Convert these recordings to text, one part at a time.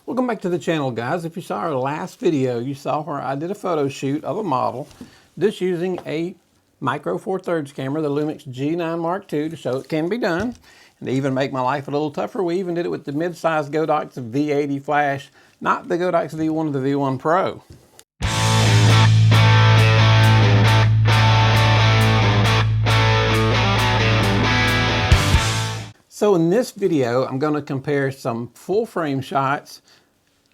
Welcome back to the channel, guys. If you saw our last video, you saw where I did a photo shoot of a model just using a micro four thirds camera, the Lumix G9 Mark II, to show it can be done. And to even make my life a little tougher, we even did it with the mid-size Godox V80 flash, not the Godox V1 or the V1 Pro. So in this video, I'm going to compare some full frame shots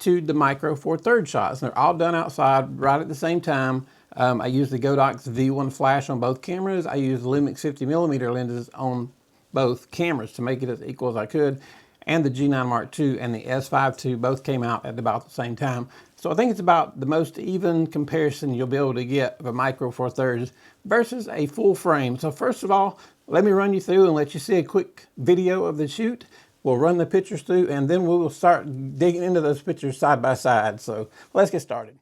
to the micro four thirds shots. They're all done outside right at the same time. I use the Godox V1 flash on both cameras. I use Lumix 50mm lenses on both cameras to make it as equal as I could. And the G9 Mark II and the S5 II both came out at about the same time. So I think it's about the most even comparison you'll be able to get of a micro four thirds versus a full frame. So first of all, let me run you through and let you see a quick video of the shoot. We'll run the pictures through and then we will start digging into those pictures side by side. So let's get started.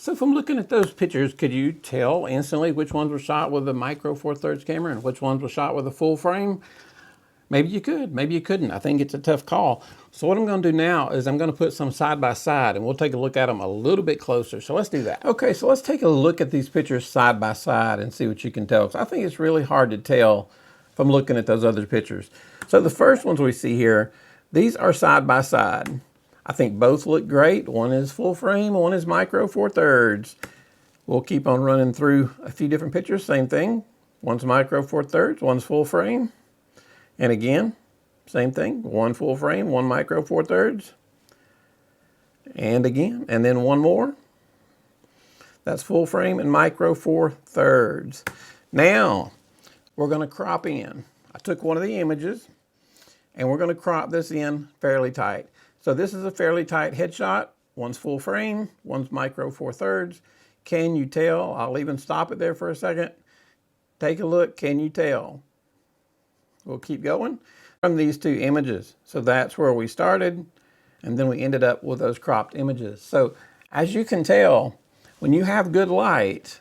So from looking at those pictures, could you tell instantly which ones were shot with a micro four thirds camera and which ones were shot with a full frame? Maybe you could, maybe you couldn't. I think it's a tough call. So what I'm going to do now is I'm going to put some side by side and we'll take a look at them a little bit closer. So let's do that. Okay, so let's take a look at these pictures side by side and see what you can tell. So I think it's really hard to tell from looking at those other pictures. So the first ones we see here, these are side by side. I think both look great. One is full frame, one is micro four thirds. We'll keep on running through a few different pictures. Same thing. One's micro four thirds, one's full frame. And again, same thing. One full frame, one micro four thirds. And again, and then one more. That's full frame and micro 4/3. Now, we're going to crop in. I took one of the images, and we're going to crop this in fairly tight. So this is a fairly tight headshot. One's full frame, one's micro 4/3. Can you tell? I'll even stop it there for a second. Take a look. Can you tell? We'll keep going from these two images. So that's where we started, and then we ended up with those cropped images. So as you can tell, when you have good light,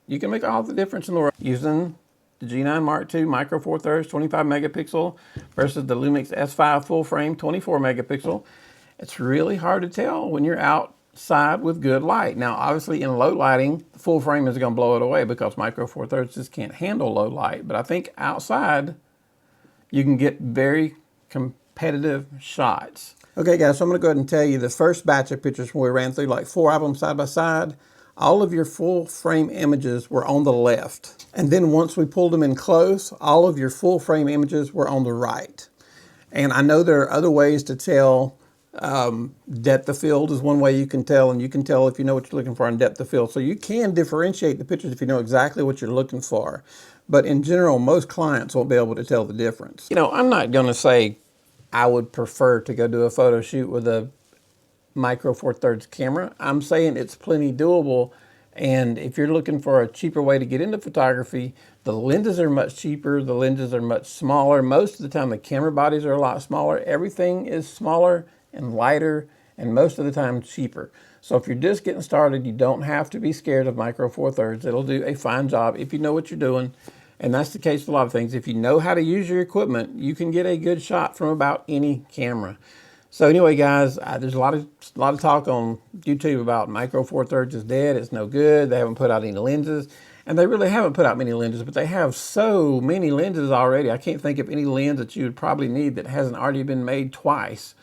you can make all the difference in the world using the G9 Mark II micro 4/3 25 megapixel versus the Lumix S5 full frame 24 megapixel. It's really hard to tell when you're outside with good light. Now, obviously in low lighting, the full frame is going to blow it away because micro 4/3 just can't handle low light. But I think outside, you can get very competitive shots. Okay guys, so I'm going to go ahead and tell you the first batch of pictures when we ran through like 4 of them side by side, all of your full frame images were on the left. And then once we pulled them in close, all of your full frame images were on the right. And I know there are other ways to tell. Depth of field is one way you can tell, and you can tell if you know what you're looking for in depth of field. So you can differentiate the pictures if you know exactly what you're looking for. But in general, most clients won't be able to tell the difference. You know, I'm not going to say I would prefer to go do a photo shoot with a micro 4/3 camera. I'm saying it's plenty doable. And if you're looking for a cheaper way to get into photography, the lenses are much cheaper. The lenses are much smaller. Most of the time, the camera bodies are a lot smaller. Everything is smaller and lighter, and most of the time cheaper. So if you're just getting started, you don't have to be scared of micro 4/3. It'll do a fine job if you know what you're doing. And that's the case with a lot of things. If you know how to use your equipment, you can get a good shot from about any camera. So anyway, guys, there's a lot of talk on YouTube about micro 4/3 is dead. It's no good. They haven't put out any lenses. And they really haven't put out many lenses, but they have so many lenses already. I can't think of any lens that you would probably need that hasn't already been made twice.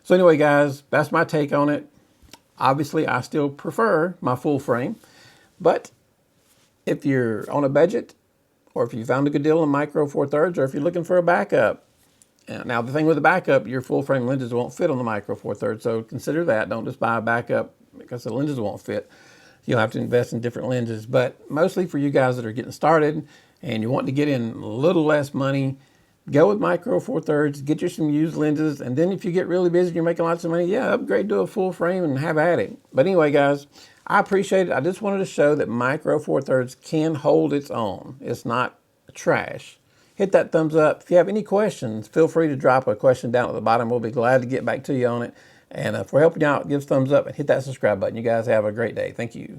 So anyway, guys, that's my take on it. Obviously, I still prefer my full frame, but if you're on a budget, or if you found a good deal on micro 4/3, or if you're looking for a backup, now the thing with the backup, your full frame lenses won't fit on the micro 4/3, so consider that. Don't just buy a backup because the lenses won't fit. You'll have to invest in different lenses, but mostly for you guys that are getting started and you want to get in a little less money, go with micro 4/3, get you some used lenses, and then if you get really busy and you're making lots of money, yeah, upgrade to a full frame and have at it. But anyway, guys, I appreciate it. I just wanted to show that micro 4/3 can hold its own. It's not trash. Hit that thumbs up. If you have any questions, feel free to drop a question down at the bottom. We'll be glad to get back to you on it. And if we're helping you out, give us a thumbs up and hit that subscribe button. You guys have a great day. Thank you.